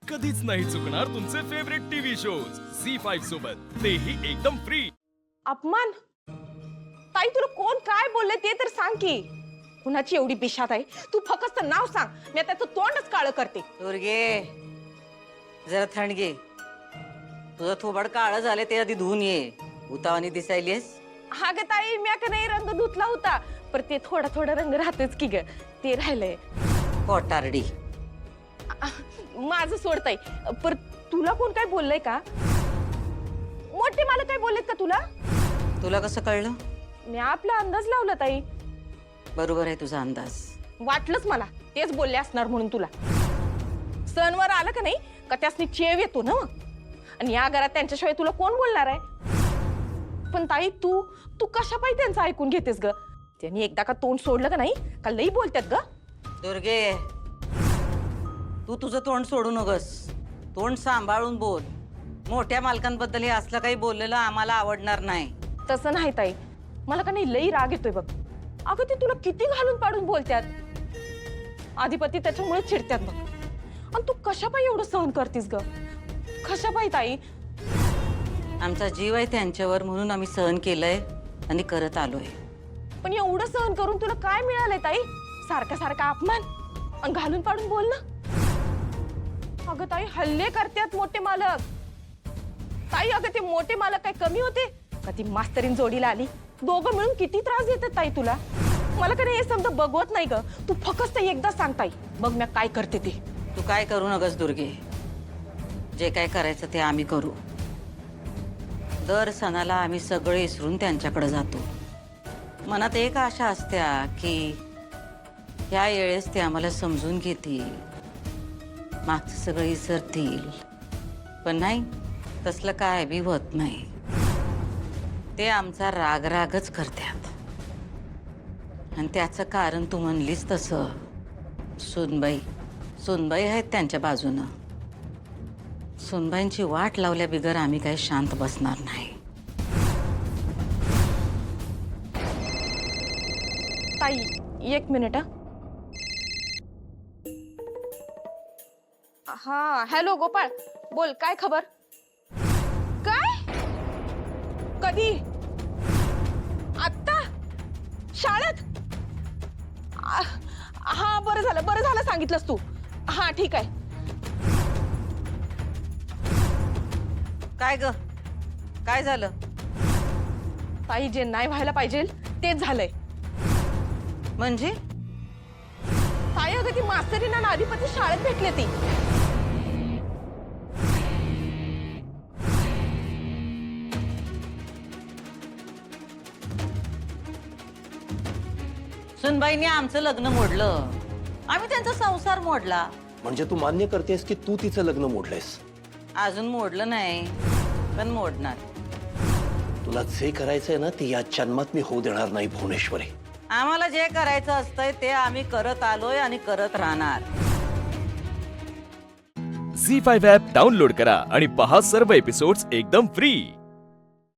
कधीच नाही चुकणार तुमचे फेवरेट टीव्ही शोज झी5 सोबत, तेही एकदम फ्री। अपमान? ताई तुला कोण काय बोलले ते तर सांग की। कुणाची एवढी बिशात आहे? तू फक्त नाव सांग, मी त्याचं तोंडच काळं करते। दुर्गे, जरा थंड घे। तुझं थोबड काळं झाले ते आधी धुवून ये। उतावणी दिसायलीस। हा ग ताई, मी का नाही रंग धुतला होता, पर ते थोडा थोडा रंग राहतेच की ग, ते राहिलंय। कोटारडी, माझं सोडताय, पर तुला कोण काय बोललंय का? मोठे मला काय बोललेत का तुला? तुला कसं कळलं? मी आपला अंदाज लावला ताई। बरोबर आहे तुझा अंदाज। वाटलंच मला तेच बोलले असणार म्हणून तुला। सणवार आलं का नाही का त्यासनी चेव येतो ना, आणि या घरात त्यांच्याशिवाय तुला कोण बोलणार आहे? पण ताई तू तू कशा पायी त्यांचं ऐकून घेतेस ग? त्यांनी एकदा का तोंड सोडलं का नाही का लई बोलतात ग। दुर्गे, तू तुझं तोंड सोडू नकोस। तोंड सांभाळून बोल। मोठ्या मालकांबद्दल हे असलं काही बोललेलं आम्हाला आवडणार नाही। तसं नाही ताई, मला का नाही लई राग येतोय बघ। अगं ते तुला किती घालून पाडून बोलतात, अधिपती त्याच्यामुळे चिडतात बघ। आणि तू कशा पायी एवढं सहन करतीस ग? कशा पायी ताई? आमचा जीव आहे त्यांच्यावर म्हणून आम्ही सहन केलंय आणि करत आलोय। पण एवढं सहन करून तुला काय मिळालंय ताई? सारखा सारखा अपमान आणि घालून पाडून बोलणं। अगं ताई, हल्ले करतात मोठे मालक। ताई अगं ते मोठे मालक काय कमी होते का? ती मास्तरीन जोडीला आली, दोघं मिळून किती त्रास देतात ताई तुला। मला का हे समजा बघवत नाही ग। तू फक्त एकदा सांग ताई, बघ मी काय करते ते। तू काय करू नकस दुर्गे, जे काय करायचं ते आम्ही करू। दर सणाला आम्ही सगळे इसरून त्यांच्याकडे जातो। मनात एक आशा असत्या की या वेळेस ते आम्हाला समजून घेतील, मागचं सगळं विसरतील। पण नाही, तसलं काय बी होत नाही। ते आमचा रागरागच करतात, आणि त्याचं कारण तू म्हणलीस तसं सुनबाई आहेत त्यांच्या बाजूनं। सुनबाईंची वाट लावल्या बिगर आम्ही काही शांत बसणार नाही। ताई एक मिनिट। हा हॅलो गोपाळ, बोल काय खबर? काय? कधी? आत्ता शाळेत? हा बरं झालं सांगितलंस तू। हा ठीक आहे। काय ग, काय झालं? ताई जे नाही व्हायला पाहिजे तेच झालंय। म्हणजे? ताई अगं ती मास्तरीना आणि अधिपती शाळेत भेटले ती। सुनबाईंनी आमचं लग्न मोडलं, आम्ही त्यांचा संसार मोडला। म्हणजे तू मान्य करतेस की तू तिचं लग्न मोडलंयस? अजून मोडलं नाही, पण मोडणार। तुला जे करायचंय ना ते या जन्मात मी होऊ देणार नाही भुवनेश्वरी। आम्हाला जे करायचं असतंय ते आम्ही करत आलोय आणि करत राहणार। झी5 ॲप डाउनलोड करा आणि पहा सर्व एपिसोड्स एकदम फ्री।